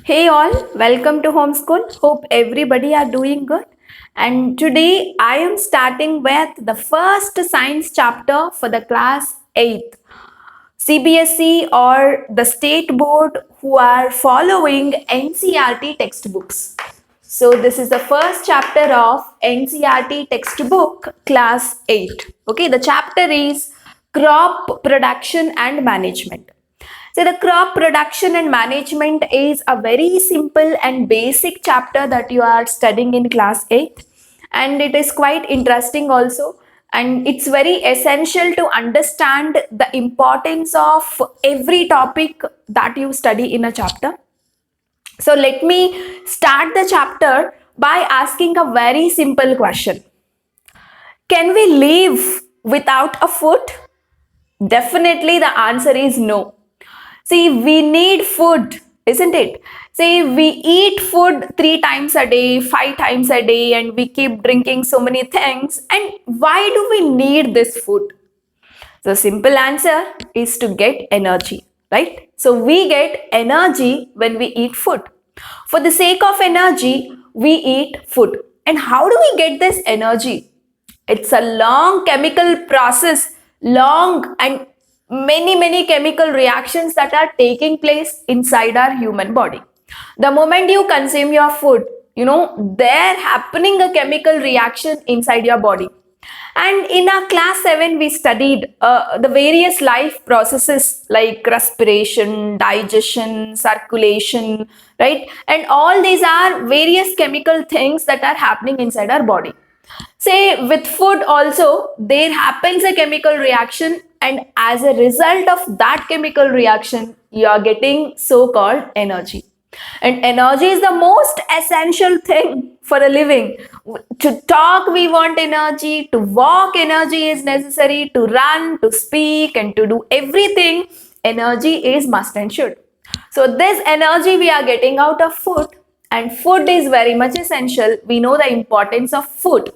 Hey all, welcome to Homeschool. Hope everybody are doing good. And today I am starting with the first science chapter for the class 8th. CBSE or the state board who are following NCERT textbooks. So this is the first chapter of NCERT textbook class 8. Okay, the chapter is crop production and management. So the crop production and management is a very simple and basic chapter that you are studying in class 8, and it is quite interesting also, and it's very essential to understand the importance of every topic that you study in a chapter. So let me start the chapter by asking a very simple question. Can we live without a food? Definitely the answer is no. See, we need food, isn't it? See, we eat food 3 times a day, 5 times a day, and we keep drinking so many things. And why do we need this food? The simple answer is to get energy, right? So we get energy when we eat food. For the sake of energy, we eat food. And how do we get this energy? It's a long chemical process, long and many chemical reactions that are taking place inside our human body. The moment you consume your food, they're happening a chemical reaction inside your body. And in our class 7, we studied the various life processes like respiration, digestion, circulation, right? And all these are various chemical things that are happening inside our body. Say with food also, there happens a chemical reaction, and as a result of that chemical reaction, you are getting so-called energy. And energy is the most essential thing for a living. To talk, we want energy. To walk, energy is necessary. To run, to speak, and to do everything, energy is must and should. So this energy we are getting out of food, and food is very much essential. We know the importance of food.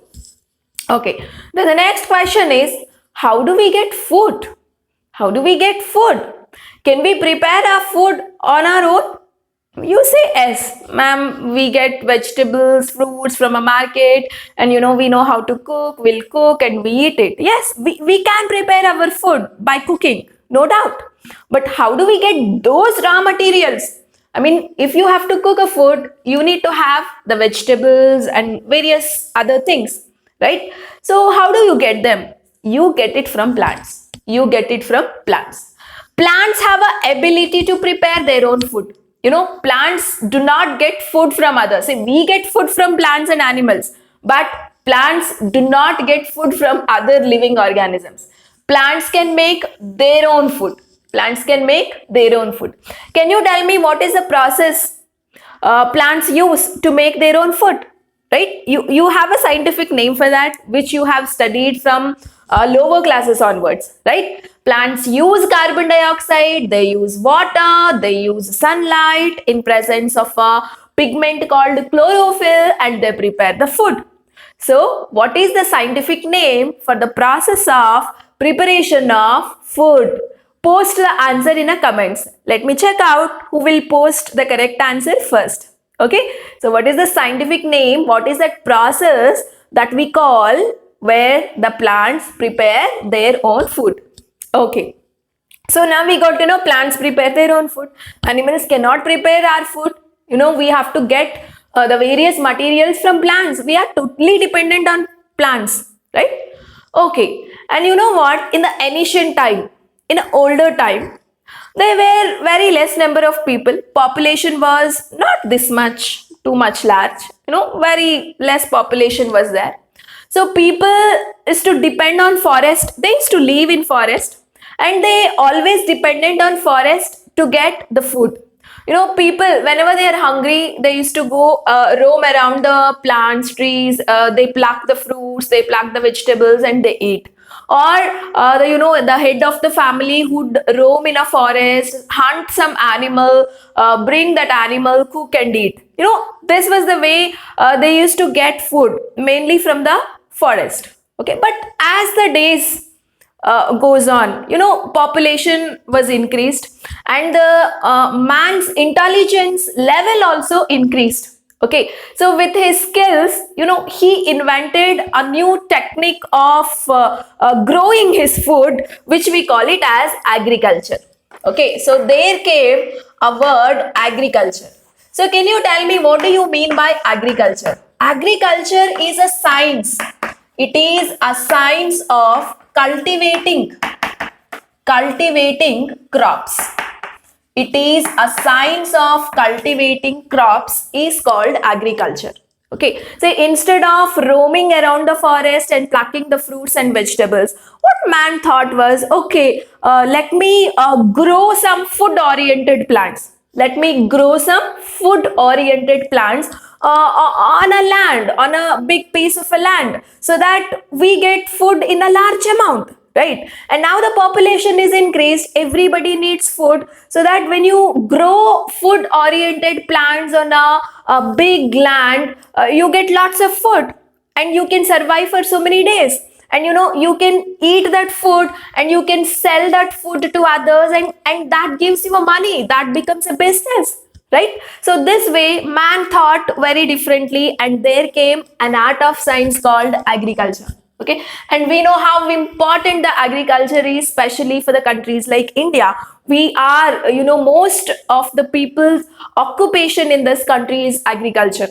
Okay, then the next question is, how do we get food? How do we get food? Can we prepare our food on our own? You say yes, ma'am, we get vegetables, fruits from a market, and we know how to cook, we'll cook and we eat it. Yes, we can prepare our food by cooking, no doubt. But how do we get those raw materials? I mean, if you have to cook a food, you need to have the vegetables and various other things, right? So how do you get them? You get it from plants. You get it from plants. Plants have an ability to prepare their own food. Plants do not get food from others. See, we get food from plants and animals, but plants do not get food from other living organisms. Plants can make their own food. Plants can make their own food. Can you tell me what is the process plants use to make their own food? Right? You have a scientific name for that, which you have studied from lower classes onwards, right? Plants use carbon dioxide, they use water, they use sunlight in presence of a pigment called chlorophyll, and they prepare the food. So, what is the scientific name for the process of preparation of food? Post the answer in the comments. Let me check out who will post the correct answer first. Okay, so what is the scientific name? What is that process that we call where the plants prepare their own food? Okay, so now we got to know plants prepare their own food. Animals cannot prepare our food. We have to get the various materials from plants. We are totally dependent on plants, right? Okay, and you know what? In the ancient time, in an older time, there were very less number of people. Population was not this much, too much large. Very less population was there. So people is to depend on forest. They used to live in forest, and they always dependent on forest to get the food. People, whenever they are hungry, they used to go roam around the plants, trees. They pluck the fruits, they pluck the vegetables, and they eat. Or the head of the family would roam in a forest, hunt some animal, bring that animal, cook and eat. This was the way they used to get food, mainly from the forest. Okay, but as the days goes on, population was increased, and the man's intelligence level also increased. Okay, so with his skills, he invented a new technique of growing his food, which we call it as agriculture. Okay, so there came a word agriculture. So can you tell me, what do you mean by agriculture? Agriculture is a science. It is a science of cultivating crops. It is a science of cultivating crops is called agriculture. Okay, so instead of roaming around the forest and plucking the fruits and vegetables, what man thought was, okay, let me grow some food oriented plants. Let me grow some food oriented plants on a land, on a big piece of a land, so that we get food in a large amount, right? And now the population is increased, everybody needs food, so that when you grow food oriented plants on a big land, you get lots of food and you can survive for so many days, and you can eat that food and you can sell that food to others, and that gives you a money, that becomes a business, right? So this way man thought very differently, and there came an art of science called agriculture. Okay, and we know how important the agriculture is, especially for the countries like India. We are, most of the people's occupation in this country is agriculture.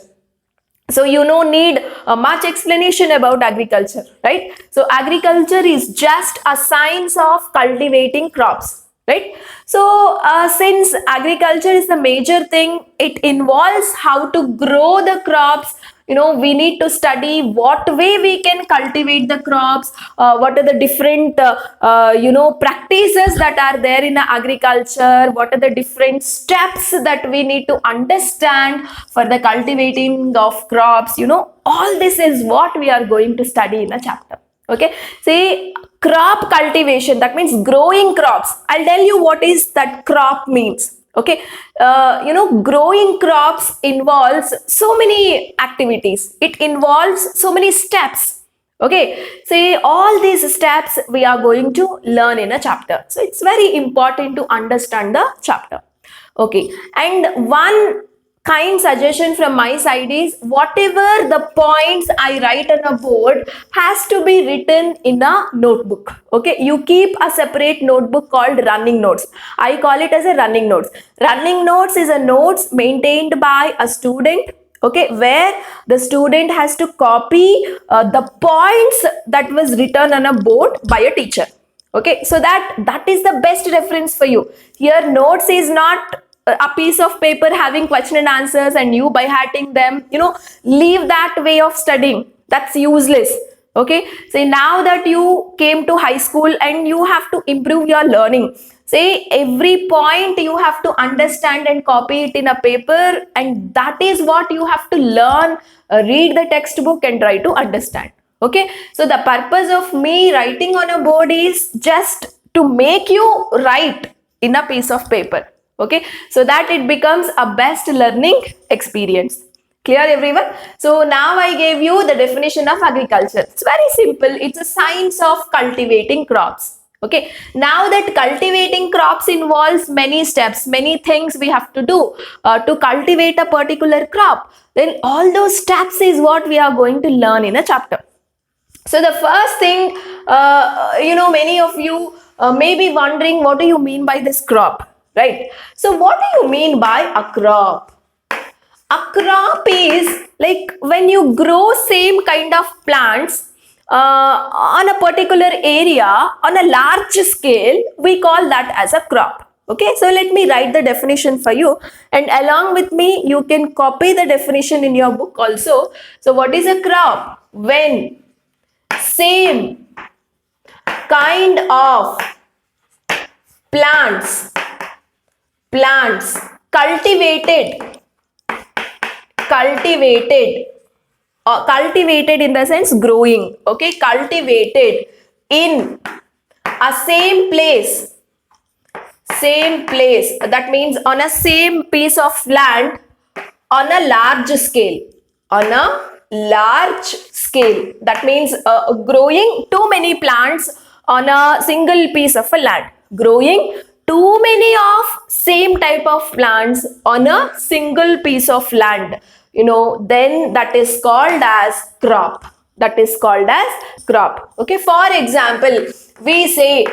So you don't need much explanation about agriculture, right? So agriculture is just a science of cultivating crops, right? So since agriculture is the major thing, it involves how to grow the crops. We need to study what way we can cultivate the crops, what are the different practices that are there in agriculture, what are the different steps that we need to understand for the cultivating of crops. All this is what we are going to study in a chapter. Okay, see, crop cultivation, that means growing crops. I'll tell you what is that crop means. Okay, growing crops involves so many activities, it involves so many steps. Okay, see, all these steps we are going to learn in a chapter, so it's very important to understand the chapter. Okay, and one kind suggestion from my side is, whatever the points I write on a board has to be written in a notebook. Okay, you keep a separate notebook called running notes. I call it as a running notes. Running notes is a notes maintained by a student, okay, where the student has to copy the points that was written on a board by a teacher. Okay, so that is the best reference for you. Here notes is not a piece of paper having question and answers and you by hatting them. Leave that way of studying, that's useless. Okay, so now that you came to high school and you have to improve your learning, say every point you have to understand and copy it in a paper, and that is what you have to learn. Read the textbook and try to understand. Okay, so the purpose of me writing on a board is just to make you write in a piece of paper. Okay, so that it becomes a best learning experience. Clear, everyone? So now I gave you the definition of agriculture. It's very simple. It's a science of cultivating crops. Okay, now that cultivating crops involves many steps, many things we have to do to cultivate a particular crop, then all those steps is what we are going to learn in a chapter. So the first thing, many of you may be wondering, what do you mean by this crop? Right? So what do you mean by a crop? A crop is like when you grow same kind of plants on a particular area on a large scale, we call that as a crop. Okay, so let me write the definition for you, and along with me you can copy the definition in your book also. So what is a crop? When same kind of plants cultivated in the sense growing, okay, cultivated in a same place, that means on a same piece of land on a large scale, that means growing too many plants on a single piece of a land. Growing too many of same type of plants on a single piece of land, then that is called as crop. That is called as crop. Okay, for example, we say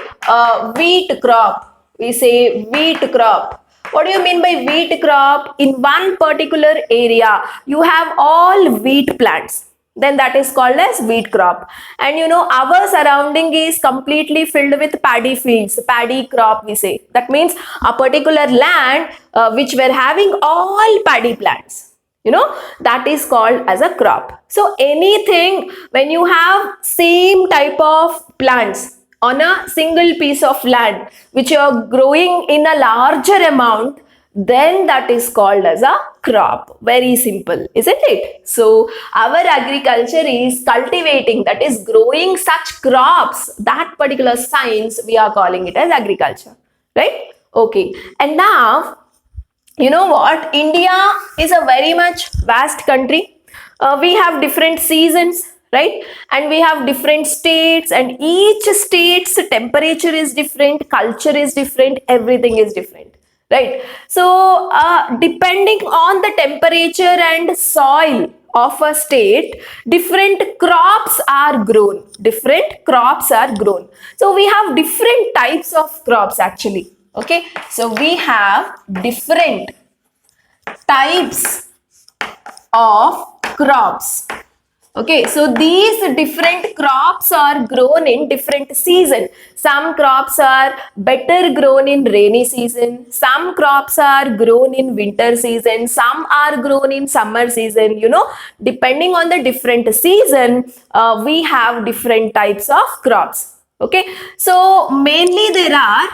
wheat crop. We say wheat crop. What do you mean by wheat crop? In one particular area, you have all wheat plants, then that is called as wheat crop. And our surrounding is completely filled with paddy fields, paddy crop we say. That means a particular land which were having all paddy plants, that is called as a crop. So anything when you have same type of plants on a single piece of land which you are growing in a larger amount, then that is called as a crop. Very simple, isn't it? So our agriculture is cultivating, that is growing such crops, that particular science we are calling it as agriculture, right? Okay, and now you know what, India is a very much vast country. We have different seasons, right? And we have different states, and each state's temperature is different, culture is different, everything is different, right? So depending on the temperature and soil of a state, different crops are grown. Different crops are grown. So we have different types of crops actually. Okay, so we have different types of crops. Okay, so these different crops are grown in different season. Some crops are better grown in rainy season. Some crops are grown in winter season. Some are grown in summer season. Depending on the different season, we have different types of crops. Okay, so mainly there are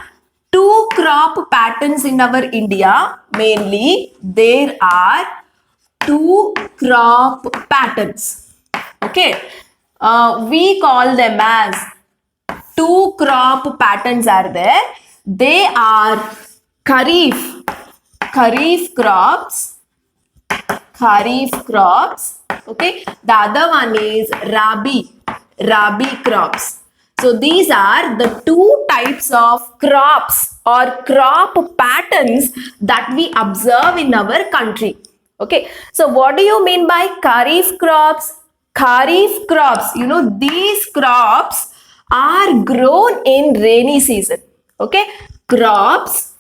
two crop patterns in our India. Mainly there are two crop patterns. Okay, we call them as two crop patterns are there. They are Kharif crops. Okay, the other one is Rabi crops. So these are the two types of crops or crop patterns that we observe in our country. Okay, so what do you mean by Kharif crops? Kharif crops, these crops are grown in rainy season. Okay, crops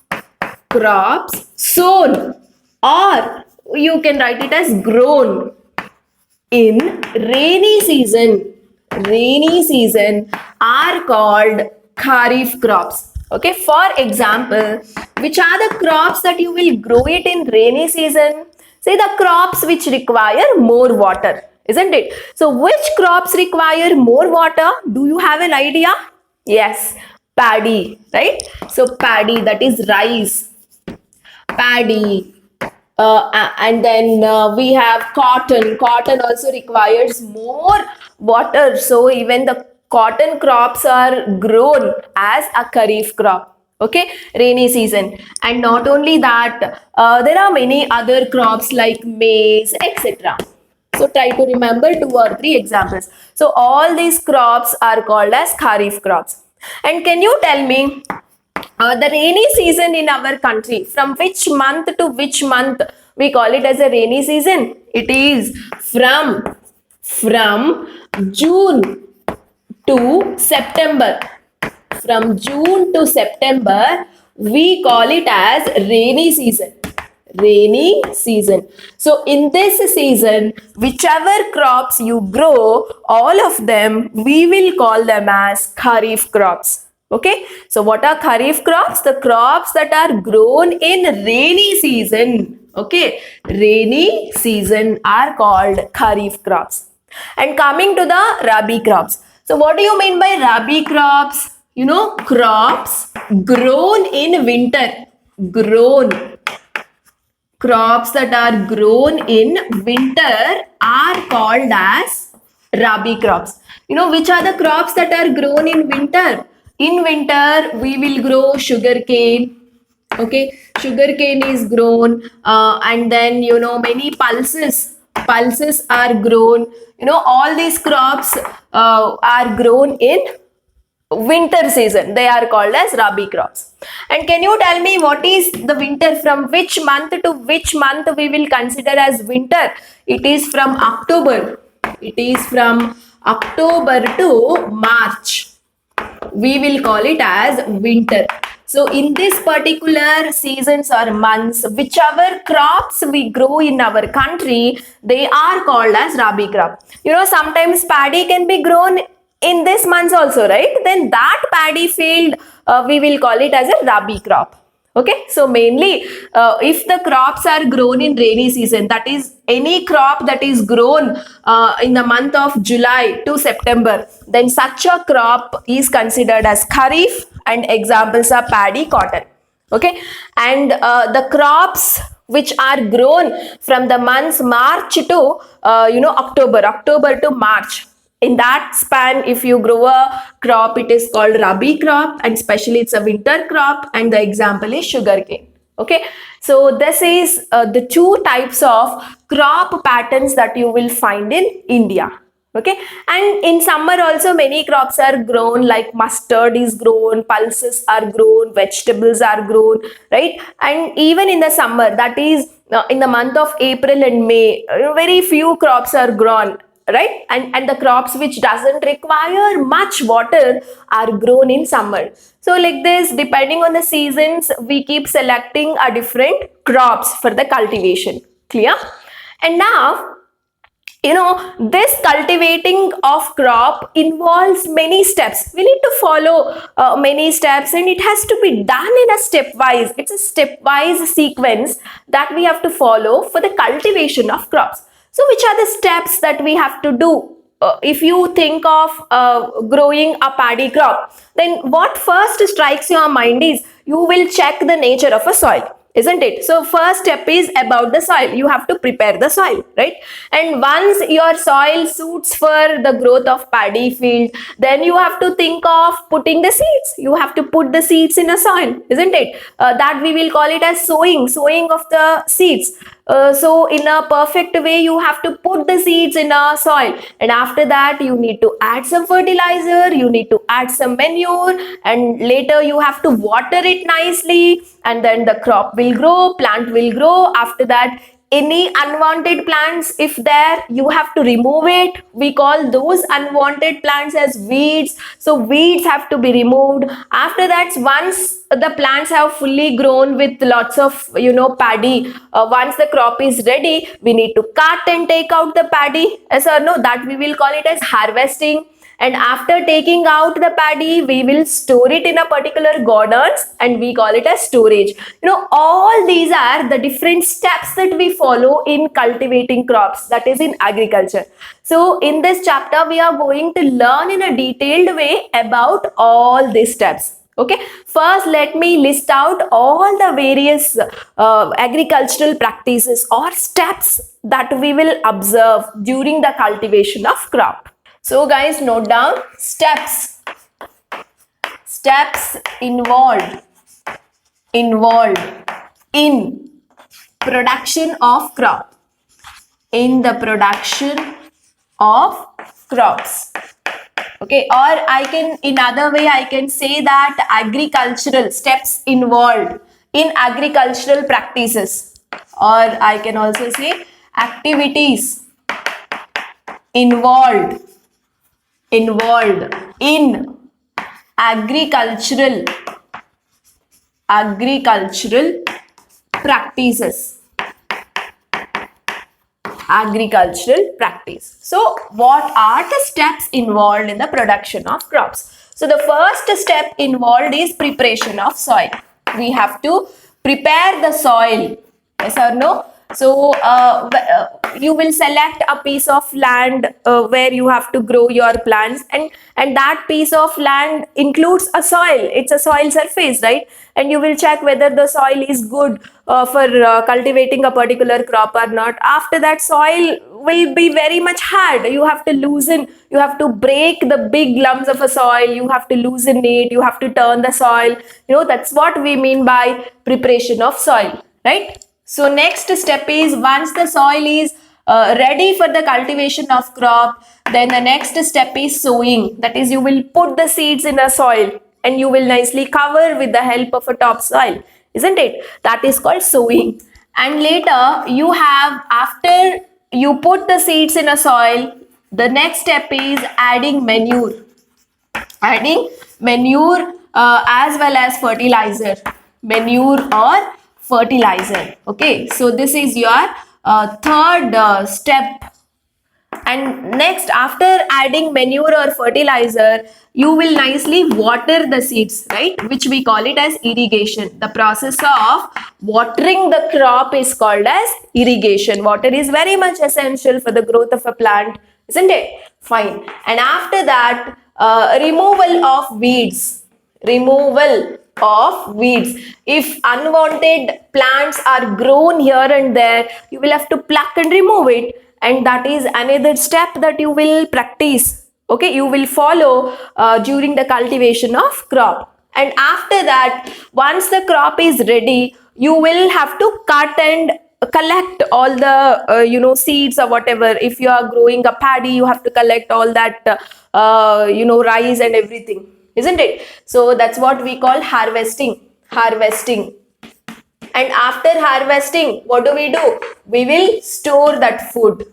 sown, or you can write it as grown in rainy season. Rainy season are called Kharif crops. Okay, for example, which are the crops that you will grow it in rainy season? Say the crops which require more water, isn't it? So which crops require more water? Do you have an idea? Yes, paddy, right? So paddy, that is rice, paddy, and then we have cotton. Cotton also requires more water, so even the cotton crops are grown as a Kharif crop. Okay, rainy season. And not only that, there are many other crops like maize, etc. So try to remember 2 or 3 examples. So all these crops are called as Kharif crops. And can you tell me the rainy season in our country, from which month to which month we call it as a rainy season? It is from June to September. From June to September, we call it as rainy season. Rainy season. So in this season, whichever crops you grow, all of them, we will call them as Kharif crops. Okay, so what are Kharif crops? The crops that are grown in rainy season. Okay, rainy season are called Kharif crops. And coming to the Rabi crops. So what do you mean by Rabi crops? Crops grown in winter. Crops that are grown in winter are called as Rabi crops. Which are the crops that are grown in winter? In winter, we will grow sugarcane. Okay, sugarcane is grown, and then many pulses are grown. All these crops are grown in winter season. They are called as rabi crops. And can you tell me what is the winter? From which month to which month we will consider as winter? It is from October. It is from October to March. We will call it as winter. So in this particular seasons or months, whichever crops we grow in our country, they are called as rabi crop. Sometimes paddy can be grown in this months also, right? Then that paddy field, we will call it as a rabi crop. Okay, so mainly if the crops are grown in rainy season, that is any crop that is grown in the month of July to September, then such a crop is considered as kharif, and examples are paddy, cotton. Okay, and the crops which are grown from the months March to October to March, in that span, if you grow a crop, it is called rabi crop, and especially it's a winter crop, and the example is sugarcane. Okay, so this is the two types of crop patterns that you will find in India. Okay, and in summer also many crops are grown, like mustard is grown, pulses are grown, vegetables are grown, right? And even in the summer, that is in the month of April and May, very few crops are grown, right? And the crops which doesn't require much water are grown in summer. So like this, depending on the seasons, we keep selecting a different crops for the cultivation. Clear? And now, this cultivating of crop involves many steps. We need to follow many steps, and it has to be done in a stepwise. It's a stepwise sequence that we have to follow for the cultivation of crops. So which are the steps that we have to do? If you think of growing a paddy crop, then what first strikes your mind is you will check the nature of a soil, isn't it? So first step is about the soil. You have to prepare the soil, right? And once your soil suits for the growth of paddy field, then you have to think of putting the seeds. You have to put the seeds in a soil, isn't it? That we will call it as sowing of the seeds. So in a perfect way, you have to put the seeds in a soil, and after that you need to add some fertilizer, you need to add some manure, and later you have to water it nicely, and then the crop will grow, plant will grow. After that, any unwanted plants, if there, you have to remove it. We call those unwanted plants as weeds. So weeds have to be removed. After that, once the plants have fully grown with lots of paddy, once the crop is ready, we need to cut and take out the paddy. Yes or no? That we will call it as harvesting. And after taking out the paddy, we will store it in a particular gardens, and we call it as storage. All these are the different steps that we follow in cultivating crops, that is in agriculture. So in this chapter, we are going to learn in a detailed way about all these steps. Okay, first let me list out all the various agricultural practices or steps that we will observe during the cultivation of crop. So guys, note down steps. Steps involved in production of crop. In the production of crops. Okay, or in other way, I can say that agricultural steps involved in agricultural practices, or I can also say activities involved in agricultural practices. Agricultural practice. So what are the steps involved in the production of crops? So the first step involved is preparation of soil. We have to prepare the soil. Yes or no? So you will select a piece of land where you have to grow your plants, and that piece of land includes a soil. It's a soil surface, right? And you will check whether the soil is good for cultivating a particular crop or not. After that, soil will be very much hard. You have to loosen, you have to break the big lumps of a soil, you have to loosen it, you have to turn the soil. That's what we mean by preparation of soil, right? So next step is, once the soil is ready for the cultivation of crop. Then the next step is sowing. That is, you will put the seeds in a soil and you will nicely cover with the help of a topsoil, isn't it? That is called sowing. And later you have, after you put the seeds in a soil, the next step is adding manure. Adding manure as well as fertilizer. Manure or fertilizer. Okay, so this is your third step. And next, after adding manure or fertilizer, you will nicely water the seeds, right? Which we call it as irrigation. The process of watering the crop is called as irrigation. Water is very much essential for the growth of a plant, isn't it? Fine. And after that, removal of weeds. Removal of weeds. If unwanted plants are grown here and there, you will have to pluck and remove it, and that is another step that you will practice. Okay, you will follow during the cultivation of crop. And after that, once the crop is ready, you will have to cut and collect all the seeds or whatever. If you are growing a paddy, you have to collect all that rice and everything, isn't it? So that's what we call harvesting. And after harvesting, what do? We will store that food.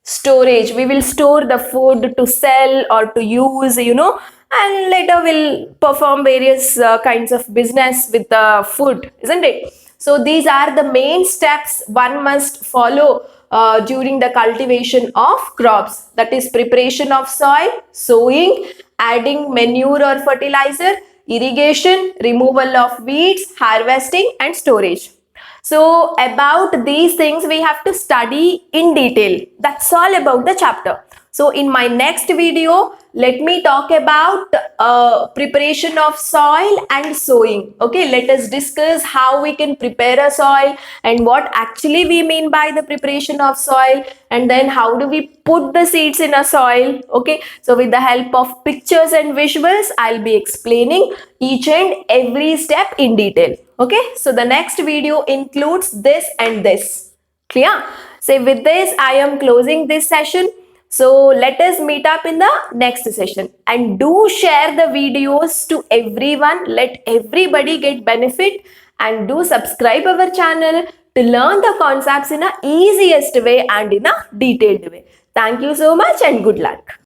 Storage. We will store the food to sell or to use, and later we'll perform various kinds of business with the food, isn't it? So these are the main steps one must follow during the cultivation of crops. That is preparation of soil, sowing, adding manure or fertilizer, irrigation, removal of weeds, harvesting and storage. So about these things we have to study in detail. That's all about the chapter. So in my next video, let me talk about preparation of soil and sowing. Okay, let us discuss how we can prepare a soil and what actually we mean by the preparation of soil, and then how do we put the seeds in a soil. Okay, so with the help of pictures and visuals, I'll be explaining each and every step in detail. Okay, so the next video includes this and this. Clear? So with this, I am closing this session. So let us meet up in the next session, and do share the videos to everyone. Let everybody get benefit, and do subscribe our channel to learn the concepts in a easiest way and in a detailed way. Thank you so much and good luck.